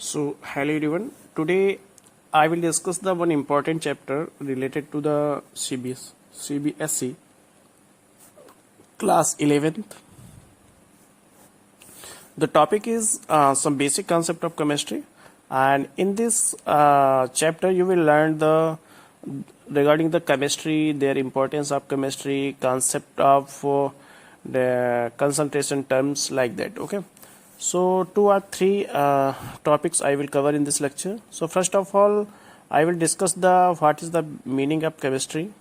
So, hello everyone. Today I will discuss the one important chapter related to the CBSE class 11th. The topic is some basic concept of chemistry, and in this chapter you will learn the regarding the chemistry, their importance of chemistry, concept of the concentration terms like that. Okay. So two or three topics I will cover in this lecture. So first of all, I will discuss the what is the meaning of chemistry.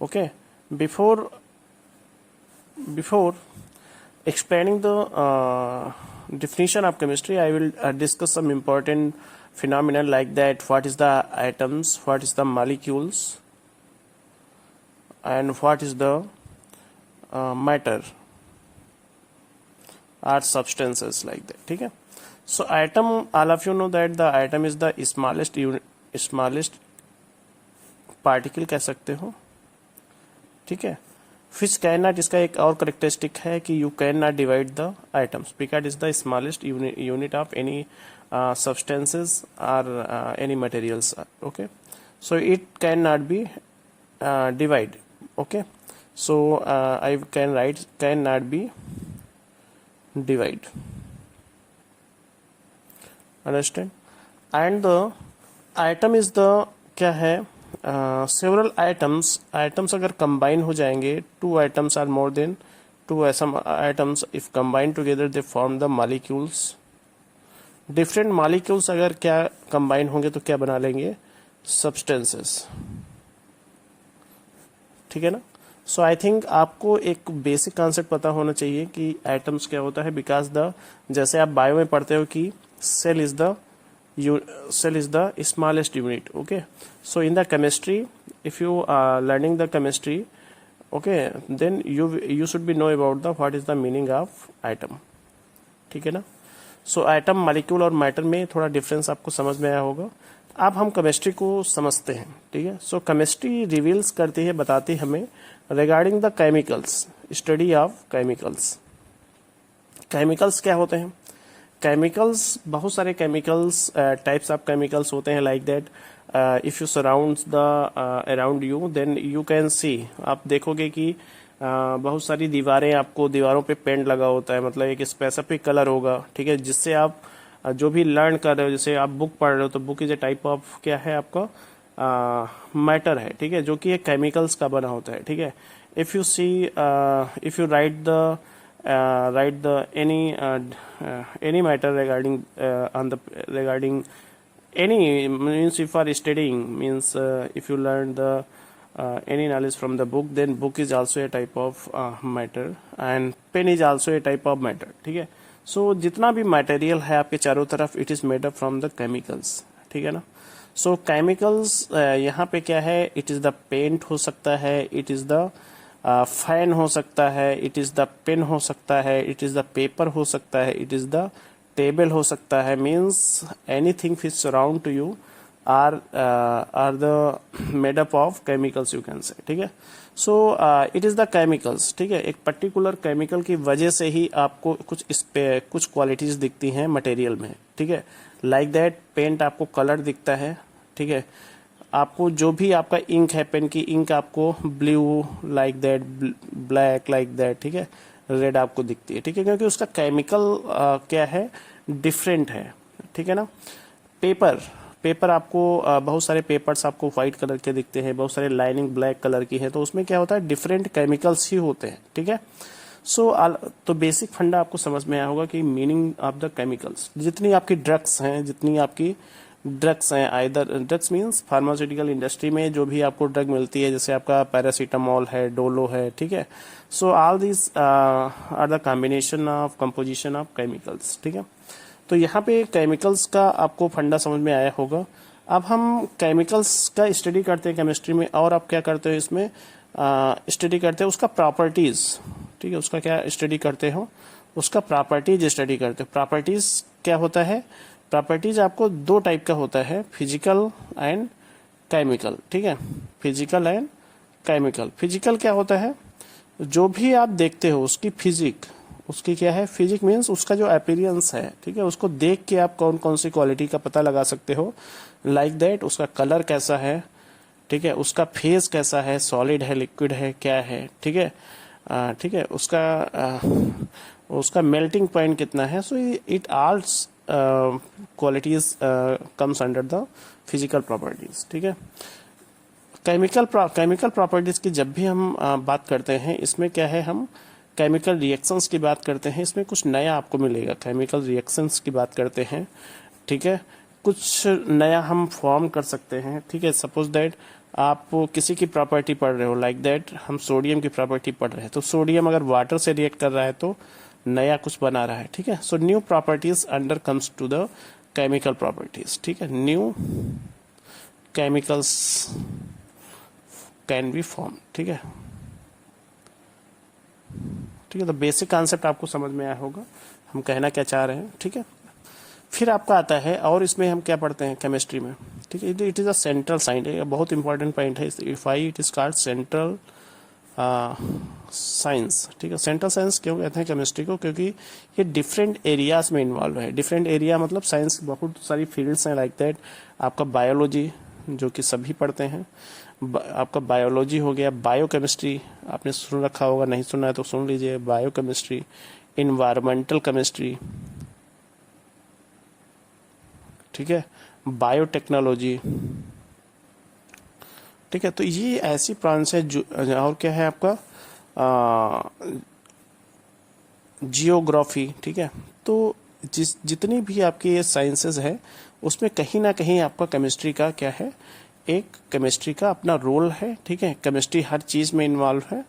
Okay, before explaining the definition of chemistry, I will discuss some important phenomena like that. What is the atoms? What is the molecules? And what is the matter? Are substances like that. ठीक है. So atom, all of you know that the atom is the smallest particle कह सकते हो. ठीक है. Which cannot, इसका एक और करेक्टरिस्टिक है कि you cannot divide the atoms because it's the smallest unit of any substances or any materials. Okay. So it cannot be divided. Okay. So I can write cannot be divide. Understand? And the atom is the क्या है several atoms अगर combine हो जाएंगे, two atoms are more than two atoms if combined together they form the molecules. Different molecules अगर क्या combine होंगे तो क्या बना लेंगे, substances. ठीक है ना. सो आई थिंक आपको एक बेसिक कॉन्सेप्ट पता होना चाहिए कि एटम्स क्या होता है, बिकॉज द जैसे आप बायो में पढ़ते हो कि cell is the smallest unit. Okay. So in the chemistry if you are learning the chemistry, okay, then you should be know about the what is the meaning of atom. ठीक है ना. So atom, molecule और matter में थोड़ा difference आपको समझ में आया होगा. अब हम केमिस्ट्री को समझते हैं. ठीक है. सो केमिस्ट्री रिवील्स करती है, बताती है हमें regarding the chemicals, study of chemicals. Chemicals क्या होते हैं? केमिकल्स, बहुत सारे केमिकल्स, टाइप्स ऑफ केमिकल्स होते हैं like that. If you surround the around you then you can see, आप देखोगे कि बहुत सारी दीवारों पे पेंट लगा होता है, मतलब एक स्पेसिफिक कलर होगा. ठीक है. जिससे आप जो भी लर्न कर रहे हो, जैसे आप बुक पढ़ रहे हो तो book is a type of क्या है आपका मैटर है. ठीक है. जो कि एक केमिकल्स का बना होता है. ठीक है. If you see, if you write the any matter regarding any means, if you are studying means if you learn the any knowledge from the book, then book is also a type of matter and pen is also a type of matter. ठीक है. सो जितना भी material है आपके चारों तरफ, it is made up from the chemicals. ठीक है ना. सो केमिकल्स यहाँ पे क्या है, इट इज द पेंट हो सकता है, इट इज द फैन हो सकता है, इट इज द पेन हो सकता है, इट इज द पेपर हो सकता है, इट इज द टेबल हो सकता है. Means anything which surround to you are the made up of chemicals you can say. ठीक है. So it is the chemicals. ठीक है. एक पर्टिकुलर केमिकल की वजह से ही आपको कुछ क्वालिटीज दिखती हैं मटेरियल में. ठीक है. लाइक दैट पेंट आपको कलर दिखता है. ठीक है. आपको जो भी आपका इंक है, पेन की इंक आपको blue like that, black like that, ठीक है, रेड आपको दिखती है. ठीक है. क्योंकि उसका केमिकल क्या है, डिफरेंट है. ठीक है ना. पेपर आपको बहुत सारे पेपर्स आपको व्हाइट कलर के दिखते हैं, बहुत सारे लाइनिंग ब्लैक कलर की है, तो उसमें क्या होता है, डिफरेंट केमिकल्स ही होते हैं. ठीक है. सो तो बेसिक फंडा आपको समझ में आया होगा कि मीनिंग ऑफ द केमिकल्स. जितनी आपकी ड्रग्स हैं, either drugs means pharmaceutical industry में जो भी आपको ड्रग मिलती है, जैसे आपका पैरासीटामोल है, डोलो है. ठीक है. So all this are the combination of composition of chemicals. ठीक है. तो यहाँ पे केमिकल्स का आपको फंडा समझ में आया होगा. अब हम केमिकल्स का स्टडी करते हैं केमिस्ट्री में, और आप क्या करते हो इसमें, स्टडी करते हैं उसका प्रॉपर्टीज. ठीक है. उसका क्या स्टडी करते हो, उसका प्रॉपर्टीज स्टडी करते हो. प्रॉपर्टीज क्या होता है, प्रॉपर्टीज आपको दो टाइप का होता है, फिजिकल एंड केमिकल. ठीक है. Physical and chemical. फिजिकल क्या होता है, जो भी आप देखते हो उसकी फिजिक, उसकी क्या है, फिजिक मीन्स उसका जो अपीयरेंस है, ठीक है, उसको देख के आप कौन कौन सी क्वालिटी का पता लगा सकते हो, लाइक दैट उसका कलर कैसा है, ठीक है, उसका फेस कैसा है, सॉलिड है, लिक्विड है, क्या है, ठीक है, ठीक है, उसका मेल्टिंग पॉइंट कितना है। So it all qualities comes under the physical properties, ठीक है। केमिकल प्रॉपर्टीज की जब भी हम बात करते हैं, इसमें क्या है, हम केमिकल रिएक्शंस की बात करते हैं, इसमें कुछ नया आपको मिलेगा। केमिकल रिएक्शंस की बात करते हैं, ठीक है, कुछ नया हम फॉर्म कर सकते हैं, ठीक है। सपोज दैट आप किसी की प्रॉपर्टी पढ़ रहे हो, लाइक दैट हम सोडियम की प्रॉपर्टी पढ़ रहे हैं, तो सोडियम अगर वाटर से रिएक्ट कर रहा है तो नया कुछ बना रहा है, ठीक है। So new properties under comes to the chemical properties, ठीक है। New chemicals can be form, ठीक है, ठीक है। तो बेसिक कॉन्सेप्ट आपको समझ में आया होगा हम कहना क्या चाह रहे हैं, ठीक है। फिर आपका आता है, और इसमें हम क्या पढ़ते हैं केमिस्ट्री में, ठीक है, it is a central science, बहुत इंपॉर्टेंट पॉइंट है, it is called central science, ठीक है। सेंट्रल साइंस क्यों कहते हैं केमिस्ट्री को, क्योंकि ये डिफरेंट एरियाज में इन्वॉल्व है। डिफरेंट एरिया मतलब साइंस बहुत सारी फील्ड्स हैं, लाइक दैट आपका बायोलॉजी जो कि सभी पढ़ते हैं, आपका बायोलॉजी हो गया, बायोकेमिस्ट्री आपने सुन रखा होगा, नहीं सुना है तो सुन लीजिए, बायोकेमिस्ट्री, इन्वायरमेंटल केमिस्ट्री, ठीक है, बायोटेक्नोलॉजी, ठीक है। तो ये ऐसी ब्रांच है जो, और क्या है आपका जियोग्राफी, ठीक है। तो जितनी भी आपकी ये साइंसेज है उसमें कहीं ना कहीं आपका केमिस्ट्री का क्या है, एक केमिस्ट्री का अपना रोल है, ठीक है। केमिस्ट्री हर चीज में इन्वॉल्व है,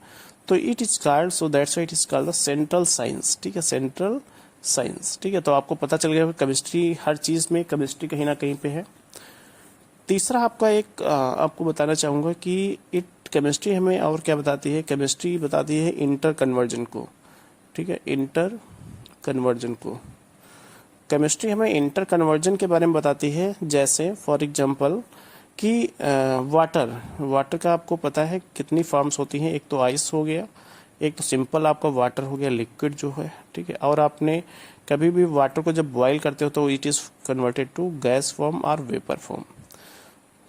तो it is called, so that's why it is called the central science, ठीक है, सेंट्रल साइंस, ठीक है। तो आपको पता चल गया केमिस्ट्री, हर चीज में केमिस्ट्री कहीं ना कहीं पे है। तीसरा आपका एक आपको बताना चाहूंगा कि केमिस्ट्री हमें और क्या बताती है, केमिस्ट्री बताती है इंटर कन्वर्जन को, ठीक है, इंटर कन्वर्जन को। केमिस्ट्री हमें इंटर कन्वर्जन के बारे में बताती है, जैसे फॉर एग्जांपल कि वाटर का आपको पता है कितनी फॉर्म्स होती हैं, एक तो आइस हो गया, एक तो सिंपल आपका वाटर हो गया, लिक्विड जो है, ठीक है। और आपने कभी भी वाटर को जब बॉयल करते हो तो it is converted to gas form और वेपर फॉर्म,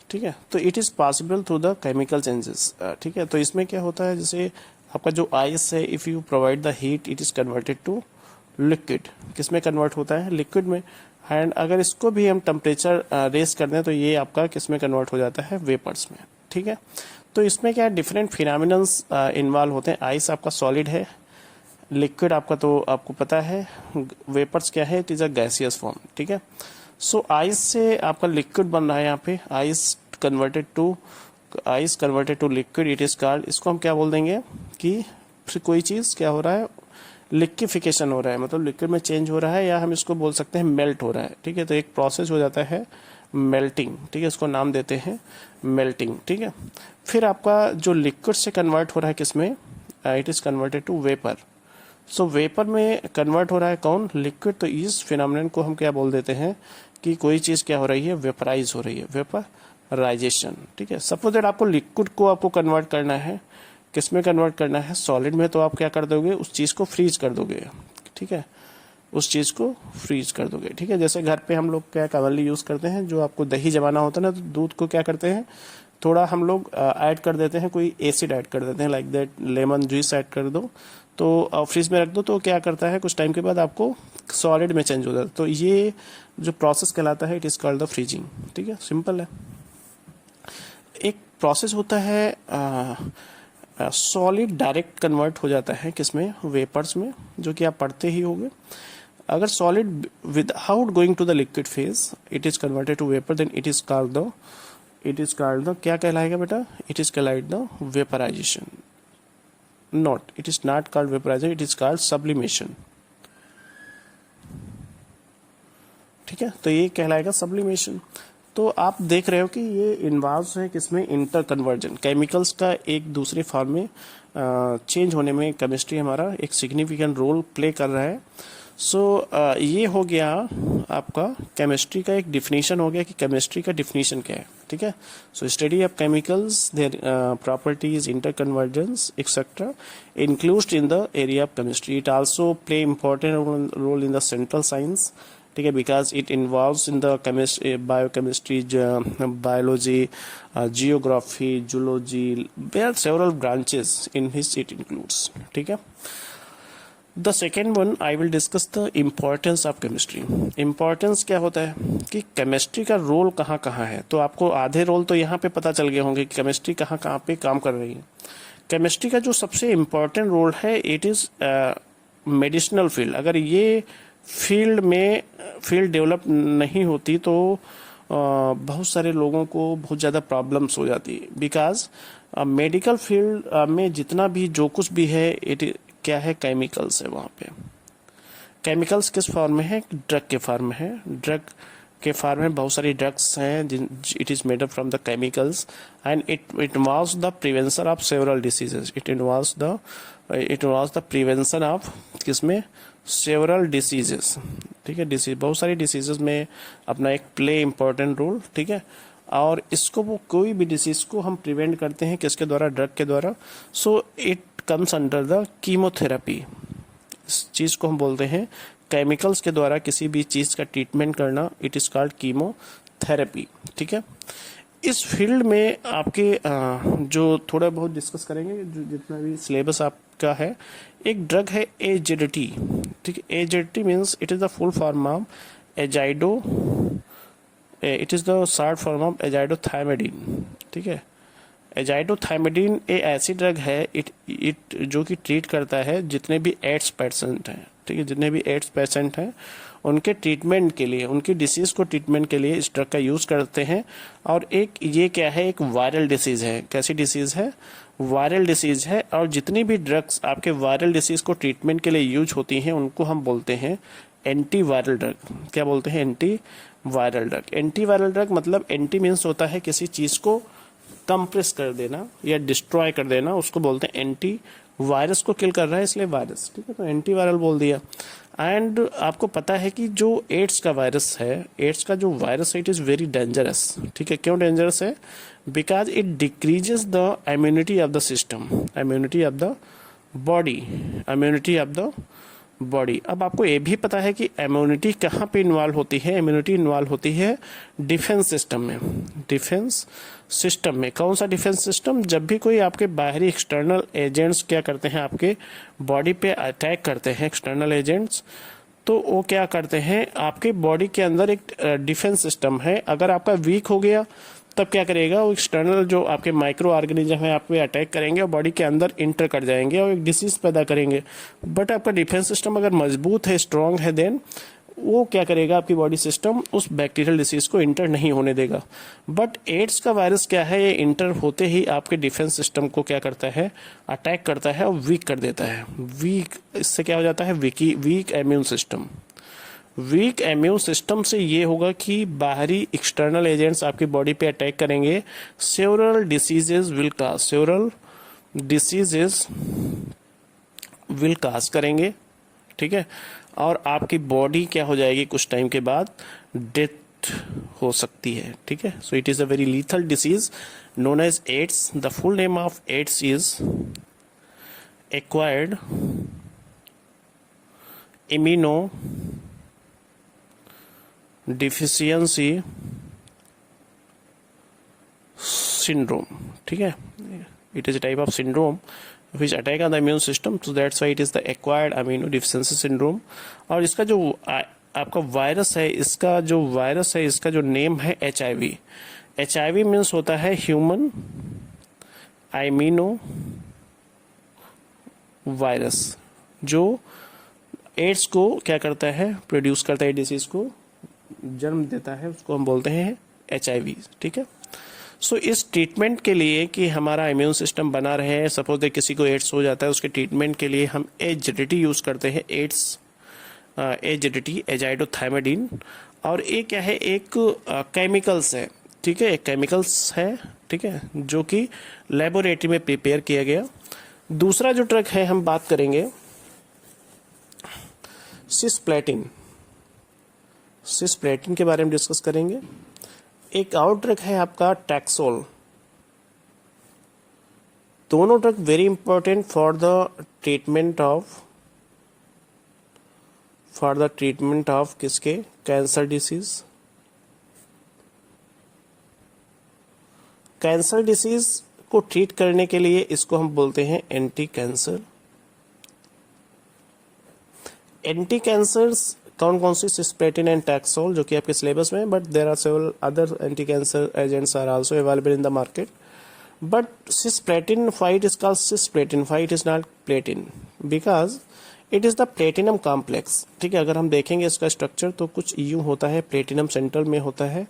ठीक है। तो it is possible through the chemical changes, ठीक है। तो इसमें क्या होता है, जैसे आपका जो आइस है, if you provide the heat it is converted to liquid, किसमें कन्वर्ट होता है, लिक्विड में। एंड अगर इसको भी हम टेम्परेचर रेस कर दें तो ये आपका किसमें कन्वर्ट हो जाता है, वेपर्स में, ठीक है। तो इसमें क्या डिफरेंट फिनोमिनन्स इन्वॉल्व होते हैं। आइस आपका सॉलिड है, लिक्विड आपका तो आपको पता है, वेपर्स क्या है, it is a gaseous form, ठीक है। सो आइस से आपका लिक्विड बन रहा है, यहाँ पे ice converted to liquid, it is called, इसको हम क्या बोल देंगे कि फिर कोई चीज क्या हो रहा है, लिक्विफिकेशन हो रहा है, मतलब लिक्विड में चेंज हो रहा है, या हम इसको बोल सकते हैं मेल्ट हो रहा है, ठीक है। तो एक प्रोसेस हो जाता है मेल्टिंग, ठीक है, इसको नाम देते हैं मेल्टिंग, ठीक है। फिर आपका जो लिक्विड से कन्वर्ट हो रहा है किसमें, it is converted to vapour. So vapour में कन्वर्ट हो रहा है कौन, लिक्विड। तो इस फिनोमिनन को हम क्या बोल देते हैं कि कोई चीज क्या हो रही है, वेपराइज हो रही है, वेपराइजेशन, ठीक है। सपोज दैट आपको लिक्विड को आपको कन्वर्ट करना है, किसमें कन्वर्ट करना है, सॉलिड में, तो आप क्या कर दोगे, उस चीज को फ्रीज कर दोगे, ठीक है, उस चीज को फ्रीज कर दोगे, ठीक है। जैसे घर पे हम लोग क्या कॉमनली यूज करते हैं, जो आपको दही जमाना होता है ना, तो दूध को क्या करते हैं, थोड़ा हम लोग ऐड कर देते हैं, कोई एसिड ऐड कर देते हैं, like that lemon juice add कर दो, तो फ्रिज में रख दो, तो क्या करता है, कुछ टाइम के बाद आपको सॉलिड में चेंज हो जाता है। तो ये जो प्रोसेस कहलाता है, it is called the freezing, ठीक है, सिंपल है। एक प्रोसेस होता है सॉलिड डायरेक्ट कन्वर्ट हो जाता है किसमें, वेपर्स में, जो कि आप पढ़ते ही होंगे। अगर solid without going to the liquid phase it is converted to vapour, then it is called the क्या कहलाएगा बेटा, it is called the vaporisation. Not, it is not called vaporisation, it is called sublimation, ठीक है। तो ये कहलाएगा sublimation. तो आप देख रहे हो कि ये इन्वॉल्व है किसमें, इंटर कन्वर्जन, केमिकल्स का एक दूसरे फॉर्म में चेंज होने में केमिस्ट्री हमारा एक सिग्निफिकेंट रोल प्ले कर रहा है। सो ये हो गया आपका केमिस्ट्री का एक डिफिनीशन हो गया कि केमिस्ट्री का डिफिनीशन क्या है। ठीक है. So study of chemicals, their properties, interconversions etcetera included in the area of chemistry. It also play important role in the central science, ठीक है, because it involves in the chemistry, biochemistry, biology, geography, zoology. There are several branches in which it includes. ठीक है. The second one I will discuss the importance of chemistry. Importance क्या होता है कि chemistry का role कहाँ कहाँ है. तो आपको आधे रोल तो यहाँ पे पता चल गए होंगे कि केमिस्ट्री कहाँ कहाँ पे काम कर रही है. केमिस्ट्री का जो सबसे इम्पोर्टेंट रोल है, इट इज़ मेडिसिनल फील्ड. अगर ये फील्ड डेवलप नहीं होती तो बहुत सारे लोगों को बहुत ज़्यादा प्रॉब्लम्स हो जाती है. बिकॉज मेडिकल फील्ड में जितना भी जो कुछ भी है, इट क्या है, केमिकल्स है. वहाँ पे केमिकल्स किस फॉर्म में है, ड्रग के फॉर्म में है. ड्रग के फॉर्म में बहुत सारी ड्रग्स हैं, it is made up from the chemicals and it involves the prevention of several diseases. It involves the prevention of किसमें, सेवरल डिसीजेस. ठीक है, डिसीज बहुत सारी डिसीजेस में अपना एक प्ले इम्पोर्टेंट रोल. ठीक है. और इसको वो कोई भी डिसीज को हम प्रिवेंट करते हैं किसके द्वारा, ड्रग के द्वारा. So it comes under the chemotherapy. इस चीज को हम बोलते हैं केमिकल्स के द्वारा किसी भी चीज का ट्रीटमेंट करना, इट इज कॉल्ड कीमोथेरेपी. ठीक है. इस फील्ड में आपके जो थोड़ा बहुत डिस्कस करेंगे, जो जितना भी सिलेबस आपका है, एक ड्रग है एजेडिटी. ठीक है. AZT means it is the full form of azido, it is the short form of azidothymidine. ठीक है. एजाइडोथायमिडीन एक ऐसी ड्रग है इट जो कि ट्रीट करता है जितने भी एड्स पेशेंट हैं. ठीक है. जितने भी एड्स पेशेंट हैं उनके ट्रीटमेंट के लिए, उनकी डिसीज को ट्रीटमेंट के लिए इस ड्रग का यूज करते हैं. और एक ये क्या है, एक वायरल डिसीज है. कैसी डिसीज है, वायरल डिसीज है. और जितनी भी ड्रग्स आपके वायरल डिसीज को ट्रीटमेंट के लिए यूज होती हैं उनको हम बोलते हैं एंटी वायरल ड्रग. क्या बोलते हैं, anti viral drug. Anti viral drug मतलब एंटी मीन्स होता है किसी चीज को कंप्रेस कर देना या डिस्ट्रॉय कर देना, उसको बोलते हैं एंटी. वायरस को किल कर रहा है इसलिए वायरस. ठीक है. तो एंटी वायरल बोल दिया. एंड आपको पता है कि जो एड्स का वायरस है, एड्स का जो वायरस है, इट इज वेरी डेंजरस. ठीक है. क्यों डेंजरस है, because it decreases the immunity of the system, immunity of the body, immunity of the body. अब आपको ये भी पता है कि इम्यूनिटी कहाँ पे इन्वॉल्व होती है, इम्यूनिटी इन्वॉल्व होती है डिफेंस सिस्टम में. डिफेंस सिस्टम में कौन सा डिफेंस सिस्टम, जब भी कोई आपके बाहरी एक्सटर्नल एजेंट्स क्या करते हैं, आपके बॉडी पे अटैक करते हैं एक्सटर्नल एजेंट्स, तो वो क्या करते हैं, आपके बॉडी के अंदर एक डिफेंस सिस्टम है. अगर आपका वीक हो गया तब क्या करेगा, वो एक्सटर्नल जो आपके माइक्रो ऑर्गेनिज्म है आप पे अटैक करेंगे और बॉडी के अंदर इंटर कर जाएंगे और एक डिसीज पैदा करेंगे. बट आपका डिफेंस सिस्टम अगर मजबूत है, स्ट्रांग है, देन वो क्या करेगा, आपकी बॉडी सिस्टम उस बैक्टीरियल डिसीज को इंटर नहीं होने देगा. बट एड्स का वायरस क्या है, ये इंटर होते ही आपके डिफेंस सिस्टम को क्या करता है, अटैक करता है और वीक कर देता है. वीक, इससे क्या हो जाता है, week immune system. Week immune system से ये होगा कि बाहरी एक्सटर्नल एजेंट्स आपकी बॉडी पे अटैक करेंगे, several diseases will cause, several diseases will काज करेंगे. ठीक है. और आपकी बॉडी क्या हो जाएगी, कुछ टाइम के बाद डेथ हो सकती है. ठीक है. So it is a very lethal disease known as AIDS. The full name of AIDS is acquired immuno deficiency syndrome. ठीक है. It is a type of syndrome which attack on the immune system, so that's why it is the acquired immunodeficiency syndrome. और इसका जो आपका virus है, इसका जो name है HIV. HIV मीन्स होता है ह्यूमन इम्यूनो वायरस, जो एड्स को क्या करता है, प्रोड्यूस करता है, डिसीज को जन्म देता है, उसको हम बोलते हैं HIV. ठीक है. सो इस ट्रीटमेंट के लिए कि हमारा इम्यून सिस्टम बना रहे, सपोज दे किसी को एड्स हो जाता है, उसके ट्रीटमेंट के लिए हम एजेडिटी यूज करते हैं. एजेडिटी, एजाइडोथायमिडीन. और ये क्या है, एक केमिकल्स है. ठीक है. एक केमिकल्स है. ठीक है. जो कि लेबोरेटरी में प्रिपेयर किया गया. दूसरा जो ड्रग है हम बात करेंगे सिस्प्लेटिन. सिस्प्लेटिन के बारे में डिस्कस करेंगे. एक और ड्रग है आपका टैक्सोल। दोनों drug very important for the treatment of किसके, कैंसर डिसीज। कैंसर डिसीज को ट्रीट करने के लिए इसको हम बोलते हैं एंटी कैंसर। एंटी कैंसर्स कौन कौन सी, सिस्प्लेटिन एंड टैक्सोल, जो कि आपके सिलेबस में, but there are several other anti cancer agents are also available in the market, but cisplatin, why it is called cisplatin, why it is not platin, because it is the platinum complex। ठीक है, अगर हम देखेंगे इसका structure तो कुछ यूं होता है, प्लेटिनम सेंटर में होता है,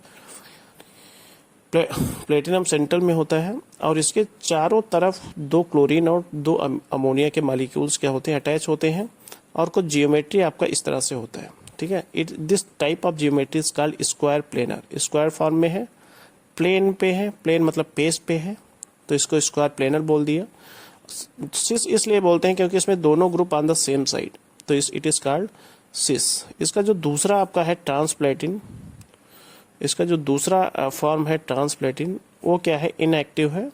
प्लेटिनम सेंटर में होता है, और इसके चारों तरफ दो क्लोरीन और दो अमोनिया के मॉलिक्यूल्स क्या होते हैं, अटैच होते हैं, और कुछ जियोमेट्री आपका इस तरह से होता है। ठीक है, this type of geometry is called square planar. Square form में है, प्लेन पे है, प्लेन मतलब पेज पे है, तो इसको स्क्वायर प्लेनर बोल दिया। सिस इसलिए बोलते हैं क्योंकि इसमें दोनों group on the same side, तो इट इज कॉल्ड सिस। इसका जो दूसरा आपका है ट्रांसप्लेटिन, इसका जो दूसरा फॉर्म है ट्रांसप्लेटिन, वो क्या है, इनएक्टिव है,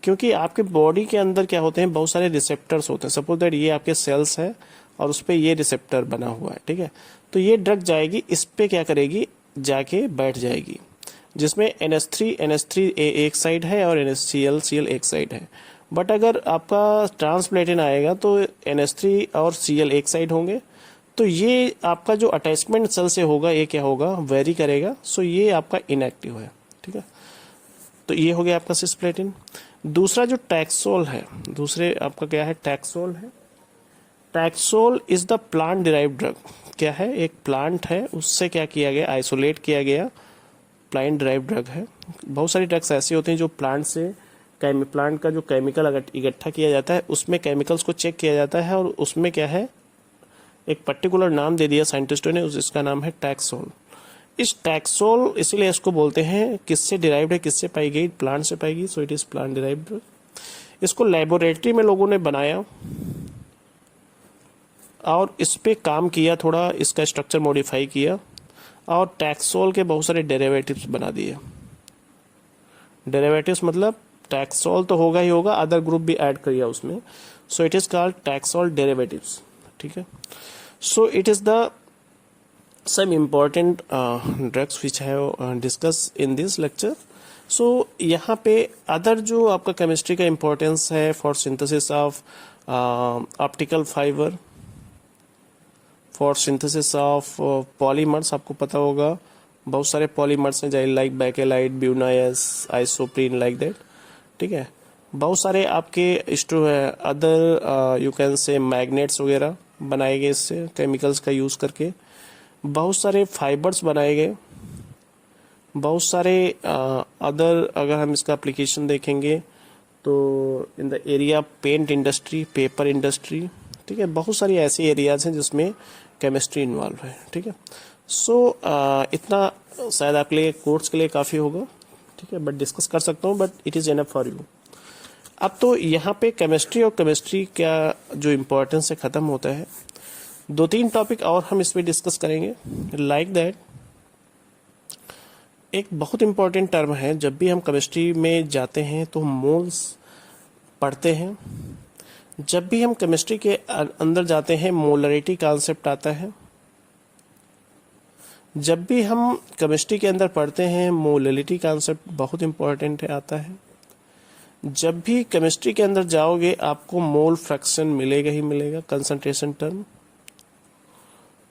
क्योंकि आपके बॉडी के अंदर क्या होते हैं, बहुत सारे रिसेप्टर्स होते हैं। सपोज दैट ये आपके सेल्स है और उस पर ये रिसेप्टर बना हुआ है। ठीक है, तो ये ड्रग जाएगी, इस पे क्या करेगी, जाके बैठ जाएगी, जिसमें NH3 एक साइड है और NaCl एक साइड है। बट अगर आपका ट्रांसप्लेटिन आएगा तो NH3 और Cl एक साइड होंगे, तो ये आपका जो अटैचमेंट सेल से होगा ये क्या होगा, वेरी करेगा, सो ये आपका इनएक्टिव है। ठीक है, तो ये हो गया आपका सिस्प्लेटिन। दूसरा जो टैक्सोल है, दूसरे आपका क्या है, टैक्सोल है। Taxol is the plant derived drug. क्या है, एक प्लांट है, उससे क्या किया गया, आइसोलेट किया गया, प्लांट ड्राइव ड्रग है। बहुत सारी ड्रग्स ऐसी होती हैं जो प्लांट का जो केमिकल इकट्ठा किया जाता है, उसमें केमिकल्स को चेक किया जाता है, और उसमें क्या है, एक पर्टिकुलर नाम दे दिया साइंटिस्टों ने, इसका नाम है टैक्सोल। इस टैक्सोल इसीलिए इसको बोलते हैं, किससे डिराइव्ड है, किससे पाई गई, प्लांट से पाई गई, सो it is plant derived drug. इसको लेबोरेटरी में लोगों ने बनाया और इस पे काम किया, थोड़ा इसका स्ट्रक्चर मॉडिफाई किया, और टैक्सोल के बहुत सारे डेरिवेटिव्स बना दिए। डेरिवेटिव्स मतलब टैक्सोल तो होगा ही होगा, अदर ग्रुप भी ऐड किया उसमें, so it is called taxol derivatives. ठीक है, so it is the some important drugs which have discuss in this lecture. So यहाँ पे अदर जो आपका केमिस्ट्री का इम्पोर्टेंस है for synthesis of optical fibre, for synthesis of polymers, आपको पता होगा बहुत सारे पॉलीमर्स हैं, जैसे like bakelite, buna S, isoprene, like that. ठीक है, बहुत सारे आपके other you can say magnets वगैरह बनाए गए इससे, केमिकल्स का यूज़ करके। बहुत सारे फाइबर्स बनाए गए, बहुत सारे अदर अगर हम इसका एप्लीकेशन देखेंगे तो in the area paint industry, paper industry. ठीक है, बहुत सारी ऐसी एरियाज हैं जिसमें केमिस्ट्री इन्वॉल्व है। ठीक है, सो इतना शायद आपके लिए कोर्स के लिए काफ़ी होगा। ठीक है, बट डिस्कस कर सकता हूँ, but it is enough for you. अब तो यहाँ पे केमिस्ट्री और केमिस्ट्री का जो इम्पोर्टेंस है ख़त्म होता है। 2-3 टॉपिक और हम इसमें डिस्कस करेंगे, लाइक दैट। एक बहुत इम्पोर्टेंट टर्म है, जब भी हम केमिस्ट्री में जाते हैं तो मोल्स पढ़ते हैं। जब भी हम केमिस्ट्री के अंदर जाते हैं मोलरिटी कॉन्सेप्ट आता है। जब भी हम केमिस्ट्री के अंदर पढ़ते हैं मोलरिटी कॉन्सेप्ट बहुत इम्पोर्टेंट है, आता है। जब भी केमिस्ट्री के अंदर जाओगे आपको मोल फ्रैक्शन मिलेगा ही मिलेगा, कंसंट्रेशन टर्म,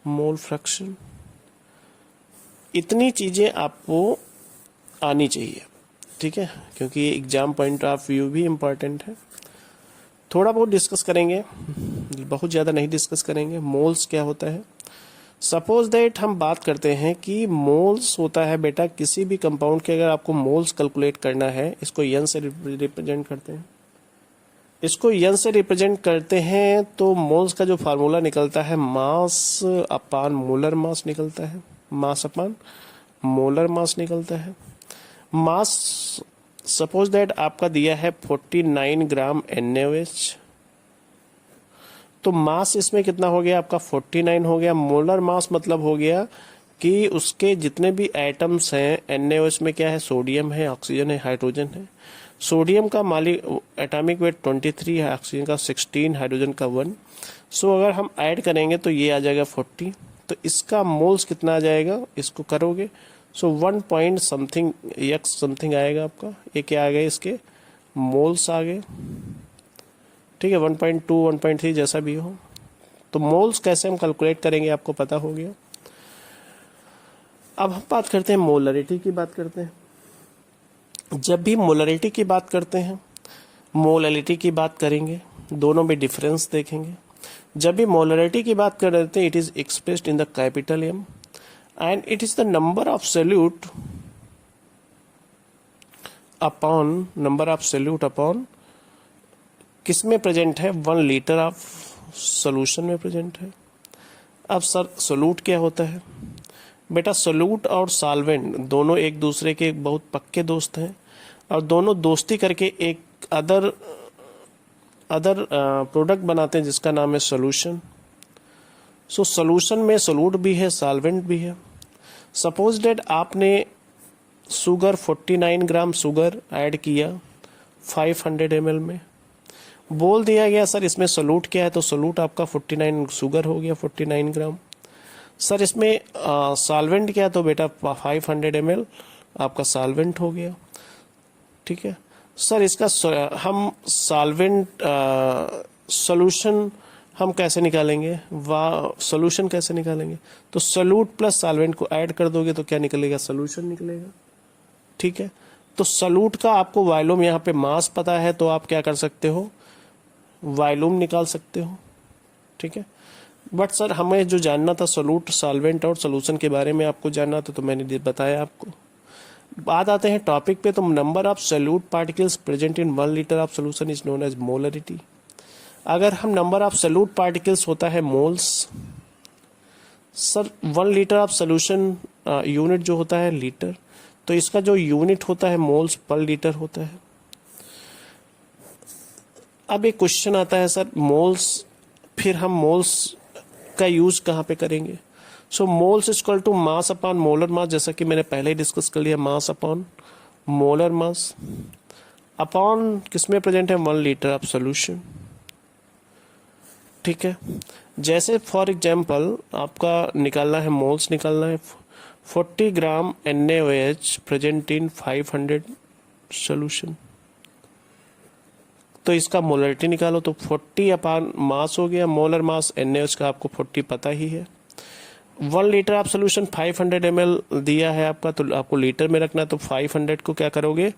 मोल फ्रैक्शन, इतनी चीज़ें आपको आनी चाहिए। ठीक है, क्योंकि एग्जाम पॉइंट ऑफ व्यू भी इम्पोर्टेंट है। थोड़ा बहुत डिस्कस करेंगे, बहुत ज़्यादा नहीं डिस्कस करेंगे। मोल्स क्या होता है, सपोज दैट हम बात करते हैं कि मोल्स होता है बेटा किसी भी कंपाउंड के, अगर आपको मोल्स कैलकुलेट करना है, इसको यन से रिप्रेजेंट करते हैं, इसको यन से रिप्रेजेंट करते हैं, तो मोल्स का जो फार्मूला निकलता है मास अपान मोलर मास निकलता है, मास अपान मोलर मास निकलता है। मास सपोज दैट आपका दिया है 49 ग्राम NaOH, तो मास इसमें कितना हो गया आपका 49 हो गया। मोलर मास मतलब हो गया कि उसके जितने भी एटम्स हैं, NaOH में क्या है, सोडियम है, ऑक्सीजन है, हाइड्रोजन है। सोडियम का एटॉमिक वेट 23 है, ऑक्सीजन का 16, हाइड्रोजन का 1। सो अगर हम ऐड करेंगे तो ये आ जाएगा 40। तो इसका मोल्स कितना आ जाएगा, इसको करोगे सो 1 पॉइंट समथिंग एक्स समथिंग आएगा आपका। ये क्या आ गए, इसके मोल्स आ गए, ठीक है, 1.2 1.3 जैसा भी हो। तो मोल्स कैसे हम कैलकुलेट करेंगे आपको पता हो गया। अब हम बात करते हैं मोलरिटी की बात करते हैं। जब भी मोलरिटी की बात करते हैं, मोलरिटी की बात करेंगे, दोनों में डिफरेंस देखेंगे। जब भी मोलरिटी की बात कर रहे थे, it is expressed in the capital M and it is the number of solute upon किस में प्रेजेंट है, 1 लीटर ऑफ सोल्यूशन में प्रेजेंट है। अब सर सोल्यूट क्या होता है बेटा, सोल्यूट और सॉल्वेंट दोनों एक दूसरे के बहुत पक्के दोस्त हैं और दोनों दोस्ती करके एक अदर प्रोडक्ट बनाते हैं जिसका नाम है सोल्यूशन। सो सोल्यूशन में सोल्यूट भी है, सॉल्वेंट भी है। सपोज डेट आपने शुगर 49 ग्राम शुगर ऐड किया 500 ml में, बोल दिया गया सर इसमें सोल्यूट क्या है, तो सोल्यूट आपका 49 शुगर हो गया 49 ग्राम। सर इसमें सॉल्वेंट क्या है, तो बेटा 500 ml आपका सॉल्वेंट हो गया, ठीक है। सर इसका हम सॉल्वेंट सोल्यूशन हम कैसे निकालेंगे, सोल्यूशन कैसे निकालेंगे, तो सोल्यूट प्लस सॉल्वेंट को ऐड कर दोगे तो क्या निकलेगा, सोल्यूशन निकलेगा, ठीक है। तो सोल्यूट का आपको वॉल्यूम यहाँ पे मास पता है तो आप क्या कर सकते हो, वॉल्यूम निकाल सकते हो, ठीक है। बट सर हमें जो जानना था सोल्यूट, सॉल्वेंट और सोल्यूशन के बारे में आपको जानना था, तो मैंने बताया आपको। बात आते हैं टॉपिक पे, तो number of solute particles present in 1 litre of solution is known as molarity. अगर हम नंबर ऑफ सोल्यूट पार्टिकल्स होता है moles. Sir 1 litre of solution unit जो होता है लीटर, तो इसका जो यूनिट होता है मोल्स पर लीटर होता है। अब एक क्वेश्चन आता है सर मोल्स, फिर हम मोल्स का यूज कहाँ पे करेंगे। So moles is equal to mass upon molar mass, जैसा कि मैंने पहले ही डिस्कस कर लिया, mass upon molar mass upon किसमें प्रेजेंट है, 1 लीटर ऑफ सोल्यूशन, ठीक है। जैसे फॉर एग्जांपल आपका निकालना है, मोल्स निकालना है, 40 ग्राम NaOH प्रेजेंट इन 500 सोल्यूशन, तो इसका मोलरिटी निकालो, तो 40 अपॉन मास हो गया, मोलर मास NaOH का आपको 40 पता ही है। 1 लीटर आप सोल्यूशन 500 ml दिया है आपका, तो आपको लीटर में रखना है, तो 500 को क्या करोगे,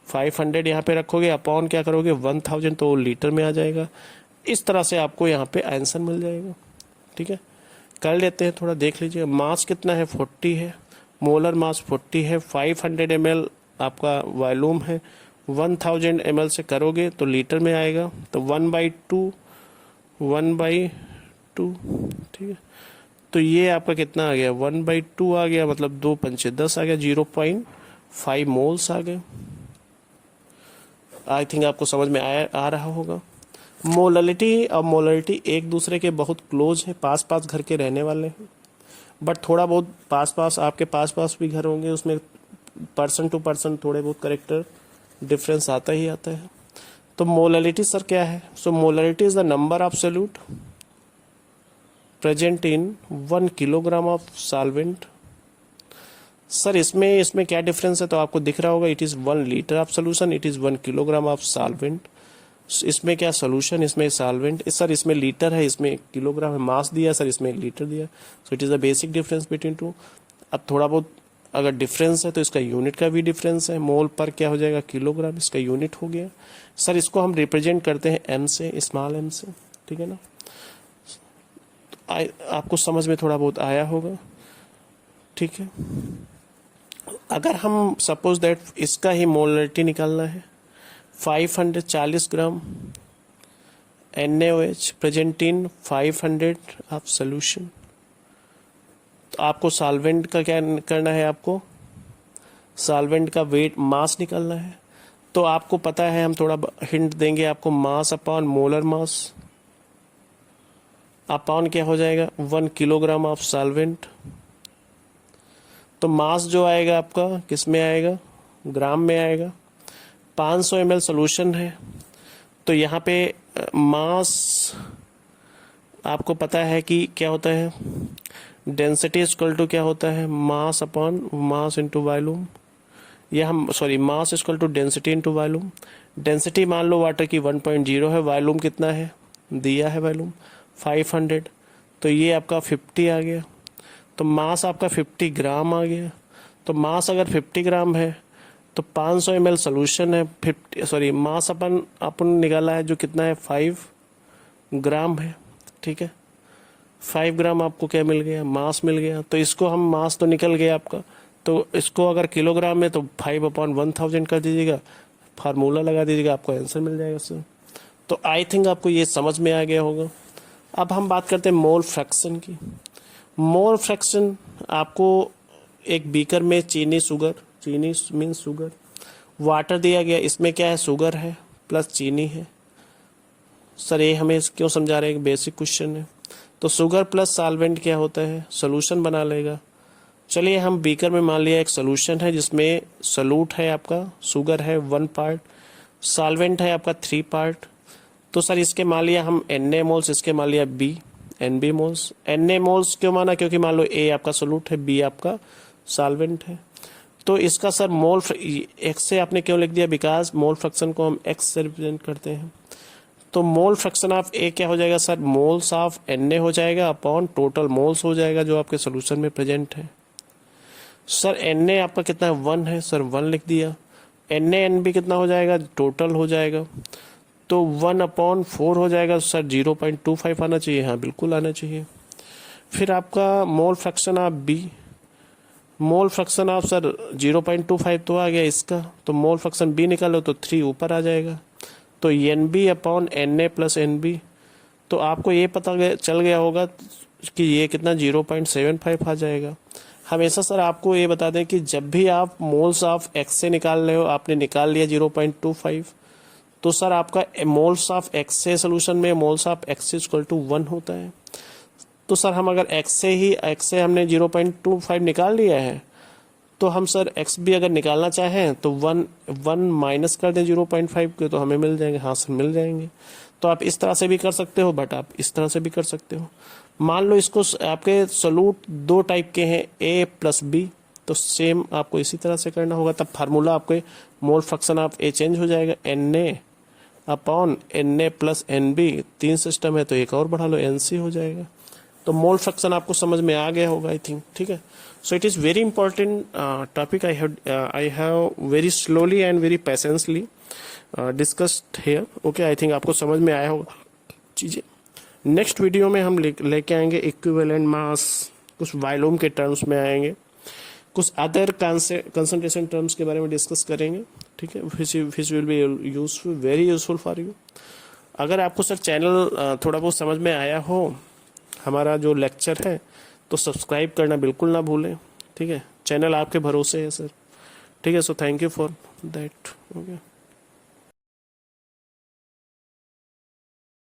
500 यहाँ पे रखोगे, अपॉन क्या करोगे 1000, तो लीटर में आ जाएगा। इस तरह से आपको यहाँ पे आंसर मिल जाएगा, ठीक है। कर लेते हैं, थोड़ा देख लीजिए। मास कितना है, 40 है, मोलर मास 40 है, 500 ml आपका वॉल्यूम है, 1000 ml से करोगे तो लीटर में आएगा, तो 1/2, ठीक है। तो ये आपका कितना आ गया, 1/2 आ गया, मतलब 2 पंचे 10 आ गया, 0.5 मोल्स आ गए। आई थिंक आपको समझ में आ रहा होगा। मोलरिटी और मोलरिटी एक दूसरे के बहुत क्लोज हैं, पास पास घर के रहने वाले हैं, बट थोड़ा बहुत पास पास आपके पास भी घर होंगे, उसमें पर्सन टू पर्सन थोड़े बहुत कैरेक्टर डिफरेंस आता ही आता है। तो मोलरिटी सर क्या है, so molarity is the number of solute present in 1 kilogram of solvent. Sir इसमें क्या डिफरेंस है, तो आपको दिख रहा होगा, it is 1 litre of solution, it is 1 kilogram of solvent. इसमें क्या सोल्यूशन, इसमें सॉल्वेंट, सर इसमें लीटर है, इसमें किलोग्राम है, मास दिया सर, इसमें लीटर दिया, सो it is the basic difference between two. अब थोड़ा बहुत अगर डिफरेंस है तो इसका यूनिट का भी डिफरेंस है, मोल पर क्या हो जाएगा, किलोग्राम, इसका यूनिट हो गया। सर इसको हम रिप्रेजेंट करते हैं m से, स्मॉल m से, ठीक है ना। आपको समझ में थोड़ा बहुत आया होगा, ठीक है। अगर हम सपोज दैट इसका ही मोलरिटी निकालना है, 540 ग्राम NaOH present in 500 of solution, तो आपको सॉल्वेंट का क्या करना है, आपको सॉल्वेंट का वेट मास निकालना है। तो आपको पता है, हम थोड़ा हिंट देंगे आपको, मास अपॉन मोलर मास अपॉन क्या हो जाएगा, 1 किलोग्राम ऑफ सॉल्वेंट तो मास जो आएगा आपका किस में आएगा, ग्राम में आएगा। 500 ml सोल्यूशन है, तो यहाँ पे मास आपको पता है कि क्या होता है, डेंसिटी इक्वल टू क्या होता है, mass upon mass into volume, या हम sorry mass equal to density into volume. Density मान लो वाटर की 1.0 है, वॉल्यूम कितना है दिया है, वॉल्यूम 500, तो ये आपका 50 आ गया। तो मास आपका 50 ग्राम आ गया। तो मास अगर 50 ग्राम है तो 500 ml सोल्यूशन है, 50 मास अपन निकाला है जो कितना है 5 ग्राम है, ठीक है। 5 ग्राम आपको क्या मिल गया, मास मिल गया। तो इसको हम मास तो निकल गया आपका, तो इसको अगर किलोग्राम में तो 5/1000 कर दीजिएगा, फार्मूला लगा दीजिएगा, आपको आंसर मिल जाएगा सर। तो आई थिंक आपको ये समझ में आ गया होगा। अब हम बात करते हैं मोल फ्रैक्शन की। मोल फ्रैक्शन आपको एक बीकर में चीनी मीन्स शुगर, वाटर दिया गया, इसमें क्या है शुगर है प्लस चीनी है। सर ये हमें क्यों समझा रहे हैं, बेसिक क्वेश्चन है। तो शुगर प्लस सॉल्वेंट क्या होता है, सोल्यूशन बना लेगा। चलिए हम बीकर में मान लिया एक सोल्यूशन है जिसमें सॉल्यूट है आपका, शुगर है 1 पार्ट, सॉल्वेंट है आपका 3 पार्ट। तो सर इसके मान लिया हम Na मोल्स, इसके मान लिया Nb मोल्स। Na मोल्स क्यों माना, क्योंकि मान लो A आपका सोल्यूट है, B आपका सॉल्वेंट है। तो इसका सर मोल x से आपने क्यों लिख दिया, बिकॉज मोल फ्रैक्शन को हम x से रिप्रेजेंट करते हैं। तो मोल फ्रैक्शन ऑफ A क्या हो जाएगा सर, मोल्स ऑफ Na हो जाएगा अपॉन टोटल मोल्स हो जाएगा जो आपके सोल्यूशन में प्रेजेंट है। सर Na आपका कितना है 1 है, सर 1 लिख दिया। NaNb कितना हो जाएगा, टोटल हो जाएगा, तो 1/4 हो जाएगा सर, 0.25 आना चाहिए, हाँ बिल्कुल आना चाहिए। फिर आपका mole fraction of B, mole fraction of sir 0.25 तो आ गया इसका, तो मोल फ्रैक्शन B निकालो तो 3 ऊपर आ जाएगा, तो Nb/Na प्लस Nb। तो आपको ये पता चल गया होगा कि ये कितना 0.75 आ जाएगा। हमेशा सर आपको ये बता दें कि जब भी आप मोल्स ऑफ x से निकाल रहे हो, आपने निकाल लिया 0.25, तो सर आपका मोल्स ऑफ x से सोल्यूशन में moles of x equal to 1 होता है। तो सर हम अगर x से हमने 0.25 निकाल लिया है, तो हम सर x भी अगर निकालना चाहें तो 1 माइनस कर दें 0.5 के, तो हमें मिल जाएंगे, हाँ सर मिल जाएंगे। तो आप इस तरह से भी कर सकते हो, बट आप इस तरह से भी कर सकते हो। मान लो इसको आपके सोल्यूट 2 टाइप के हैं, A प्लस B, तो सेम आपको इसी तरह से करना होगा, तब फार्मूला आपके mole fraction of A change हो जाएगा, Na प्लस NB, 3 सिस्टम है तो एक और बढ़ा लो, NC हो जाएगा। तो मोल फ्रैक्शन आपको समझ में आ गया होगा आई थिंक, ठीक है। So it is very important topic, I have very slowly and very patiently discussed here, okay. I think आपको समझ में आया होगा चीज़ें। नेक्स्ट वीडियो में हम लेके आएंगे इक्विवेलेंट मास, कुछ वॉल्यूम के टर्म्स में आएंगे, कुछ अदर कंसंट्रेशन टर्म्स के बारे में डिस्कस करेंगे, ठीक है, which will be useful, very useful for you. अगर आपको सर चैनल थोड़ा बहुत समझ में आया हो, हमारा जो लेक्चर है, तो सब्सक्राइब करना बिल्कुल ना भूलें, ठीक है। चैनल आपके भरोसे है सर, ठीक है। So thank you for that, okay.